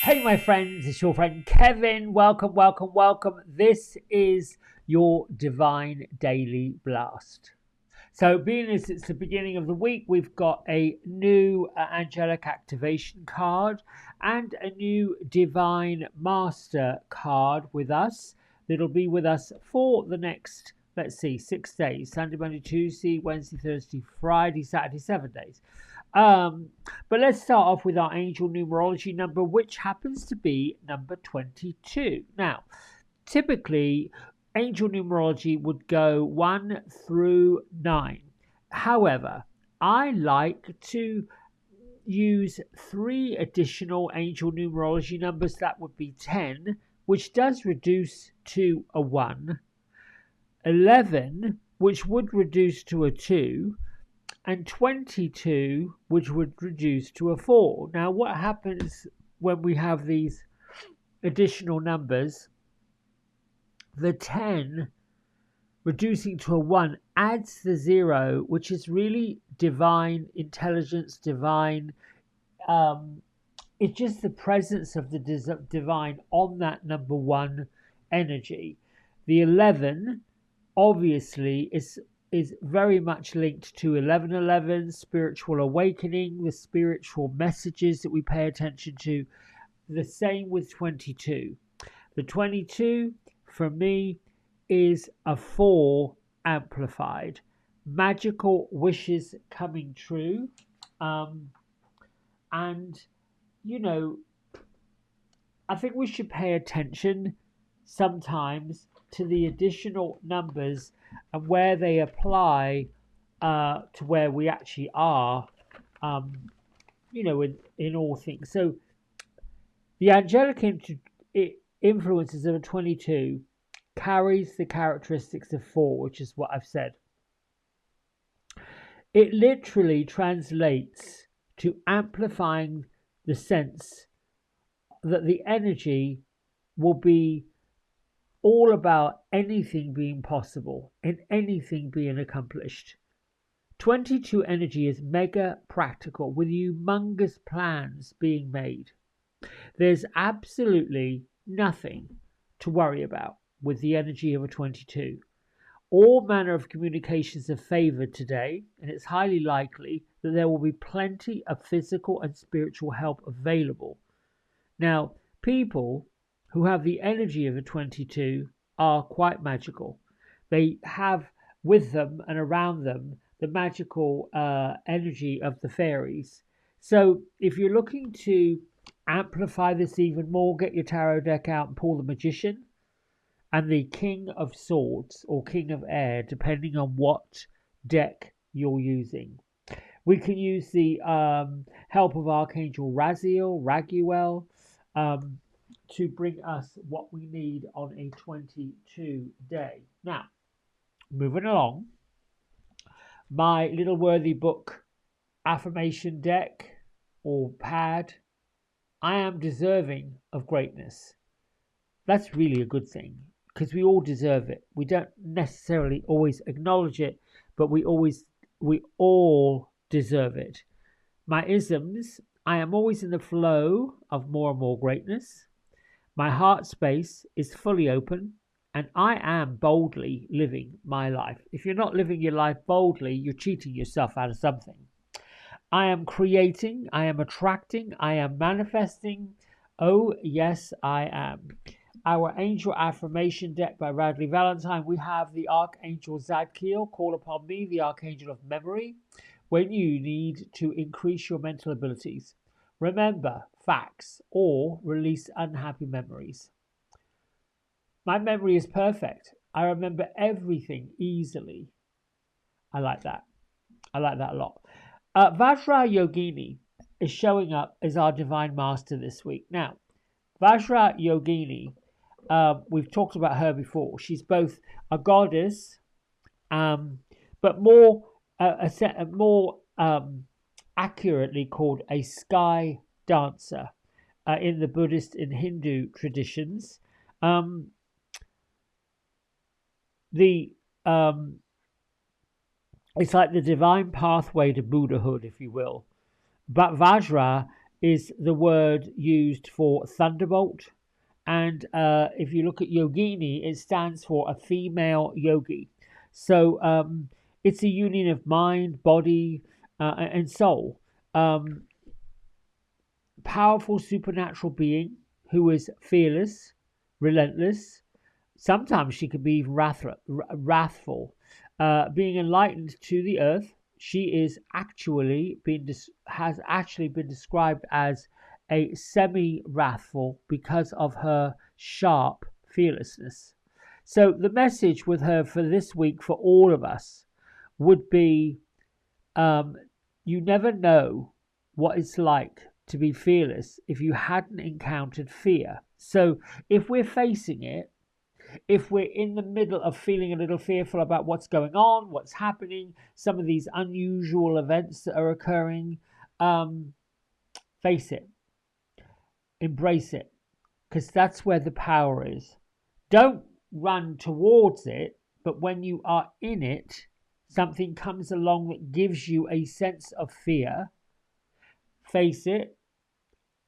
Hey, my friends, it's your friend Kevin. Welcome, welcome, welcome. This is your Divine Daily Blast. So, being as it's the beginning of the week, we've got a new angelic activation card and a new Divine Master card with us that'll be with us for the next, 6 days: Sunday, Monday, Tuesday, Wednesday, Thursday, Friday, Saturday, 7 days. Um, but let's start off with our angel numerology number, which happens to be number 22. Now, typically, angel numerology would go 1 through 9. However, I like to use 3 additional angel numerology numbers. That would be 10, which does reduce to a 1, 11, which would reduce to a 2, and 22, which would reduce to a 4. Now, what happens when we have these additional numbers? The 10 reducing to a 1 adds the 0, which is really divine intelligence, divine. It's just the presence of the divine on that number 1 energy. The 11 obviously is very much linked to 1111, spiritual awakening, the spiritual messages that we pay attention to. The same with 22. The 22 for me is a 4 amplified, magical wishes coming true. And you know, I think we should pay attention sometimes to the additional numbers and where they apply to where we actually are, in all things. So the angelic influences of a 22 carries the characteristics of 4, which is what I've said. It literally translates to amplifying the sense that the energy will be all about anything being possible and anything being accomplished. 22 energy is mega practical with humongous plans being made. There's absolutely nothing to worry about with the energy of a 22. All manner of communications are favored today, and it's highly likely that there will be plenty of physical and spiritual help available. Now, people who have the energy of a 22 are quite magical. They have with them and around them the magical energy of the fairies. So if you're looking to amplify this even more, get your tarot deck out and pull the Magician and the King of Swords or King of Air, depending on what deck you're using. We can use the help of Archangel Raguel, to bring us what we need on a 22 day. Now, moving along, my little worthy book affirmation deck or pad, I am deserving of greatness. That's really a good thing because we all deserve it. We don't necessarily always acknowledge it, but we all deserve it. My isms: I am always in the flow of more and more greatness. My heart space is fully open, and I am boldly living my life. If you're not living your life boldly, you're cheating yourself out of something. I am creating, I am attracting, I am manifesting. Oh, yes, I am. Our angel affirmation deck by Radley Valentine. We have the Archangel Zadkiel. Call upon me, the Archangel of Memory, when you need to increase your mental abilities. Remember facts or release unhappy memories. My memory is perfect. I remember everything easily. I like that. I like that a lot. Vajra Yogini is showing up as our divine master this week. Now, Vajra Yogini, we've talked about her before. She's both a goddess, but more accurately called a sky dancer in the Buddhist and Hindu traditions. It's like the divine pathway to Buddhahood, if you will. But Vajra is the word used for thunderbolt. And if you look at yogini, it stands for a female yogi. So it's a union of mind, body, and soul. Um, Powerful supernatural being who is fearless, relentless. Sometimes she can be even wrathful. Being enlightened to the earth, she is actually has actually been described as a semi-wrathful because of her sharp fearlessness. So the message with her for this week for all of us would be, um, you never know what it's like to be fearless if you hadn't encountered fear. So if we're facing it, if we're in the middle of feeling a little fearful about what's going on, what's happening, some of these unusual events that are occurring, face it, embrace it, because that's where the power is. Don't run towards it, but when you are in it, something comes along that gives you a sense of fear. Face it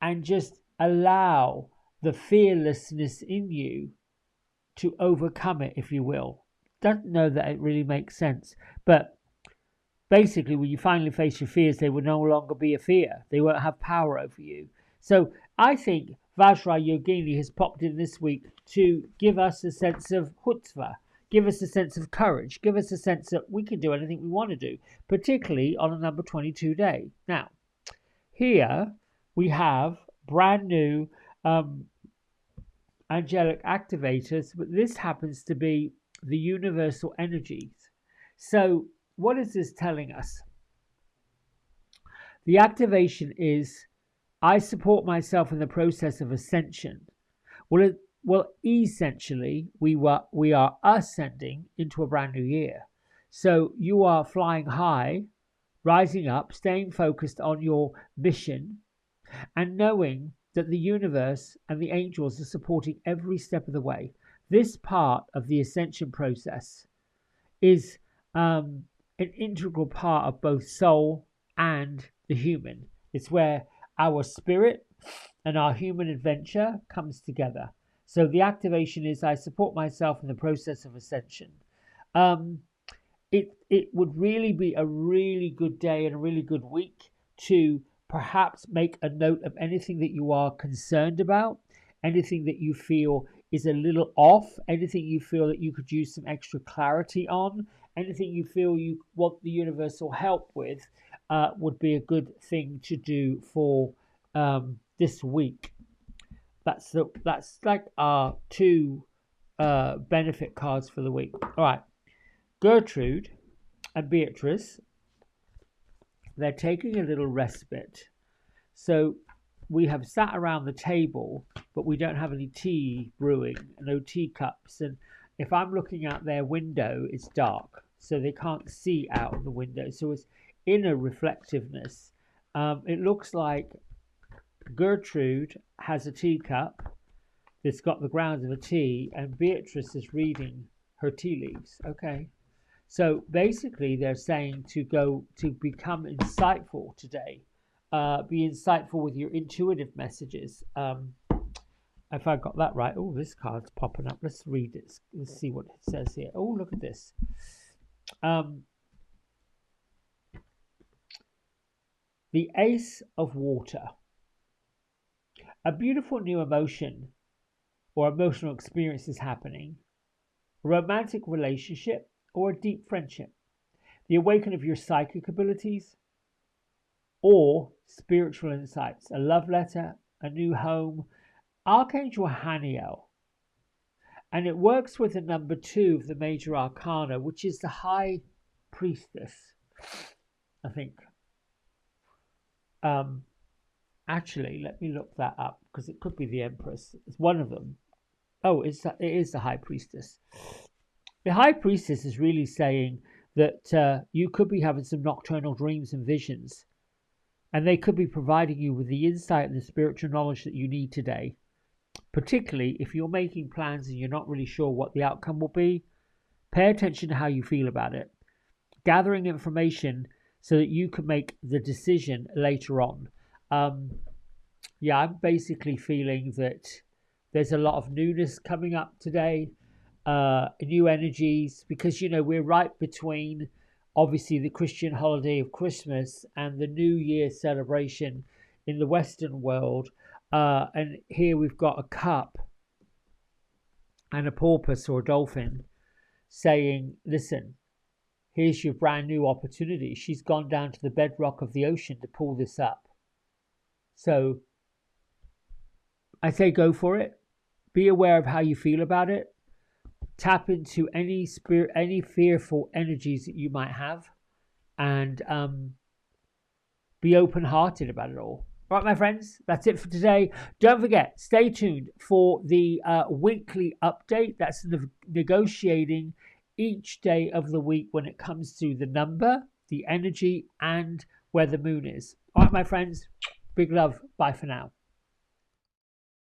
and just allow the fearlessness in you to overcome it, if you will. Don't know that it really makes sense, but basically, when you finally face your fears, they will no longer be a fear. They won't have power over you. So I think Vajrayogini has popped in this week to give us a sense of chutzpah, give us a sense of courage, give us a sense that we can do anything we want to do, particularly on a number 22 day. Now, here we have brand new angelic activators, but this happens to be the universal energies. So what is this telling us? The activation is, I support myself in the process of ascension. Well, essentially, we are ascending into a brand new year. So you are flying high, rising up, staying focused on your mission, and knowing that the universe and the angels are supporting every step of the way. This part of the ascension process is an integral part of both soul and the human. It's where our spirit and our human adventure comes together. So the activation is, I support myself in the process of ascension. It would really be a really good day and a really good week to perhaps make a note of anything that you are concerned about, anything that you feel is a little off, anything you feel that you could use some extra clarity on, anything you feel you want the universal help with, would be a good thing to do for this week. That's like our two benefit cards for the week. All right, Gertrude and Beatrice, they're taking a little respite. So we have sat around the table, but we don't have any tea brewing, no teacups. And if I'm looking out their window, it's dark, so they can't see out of the window. So it's inner reflectiveness. It looks like Gertrude has a teacup that's got the grounds of a tea, and Beatrice is reading her tea leaves. Okay. So basically, they're saying to become insightful today. Be insightful with your intuitive messages. If I got that right, oh, this card's popping up. Let's read it. Let's see what it says here. Oh, look at this. The Ace of Water. A beautiful new emotion or emotional experience is happening. A romantic relationship or a deep friendship. The awakening of your psychic abilities or spiritual insights. A love letter, a new home. Archangel Haniel. And it works with the number 2 of the major arcana, which is the High Priestess, I think. Actually, let me look that up, because it could be the Empress. It's one of them. Oh, it is the High Priestess. The High Priestess is really saying that you could be having some nocturnal dreams and visions, and they could be providing you with the insight and the spiritual knowledge that you need today. Particularly if you're making plans and you're not really sure what the outcome will be, pay attention to how you feel about it. Gathering information so that you can make the decision later on. yeah, I'm basically feeling that there's a lot of newness coming up today, new energies, because we're right between obviously the Christian holiday of Christmas and the New Year celebration in the Western world. And here we've got a cup and a porpoise or a dolphin saying, listen, here's your brand new opportunity. She's gone down to the bedrock of the ocean to pull this up. So I say go for it. Be aware of how you feel about it. Tap into any spirit, any fearful energies that you might have, and be open-hearted about it all. All right, my friends, that's it for today. Don't forget, stay tuned for the weekly update. That's negotiating each day of the week when it comes to the number, the energy, and where the moon is. All right, my friends, big love. Bye for now.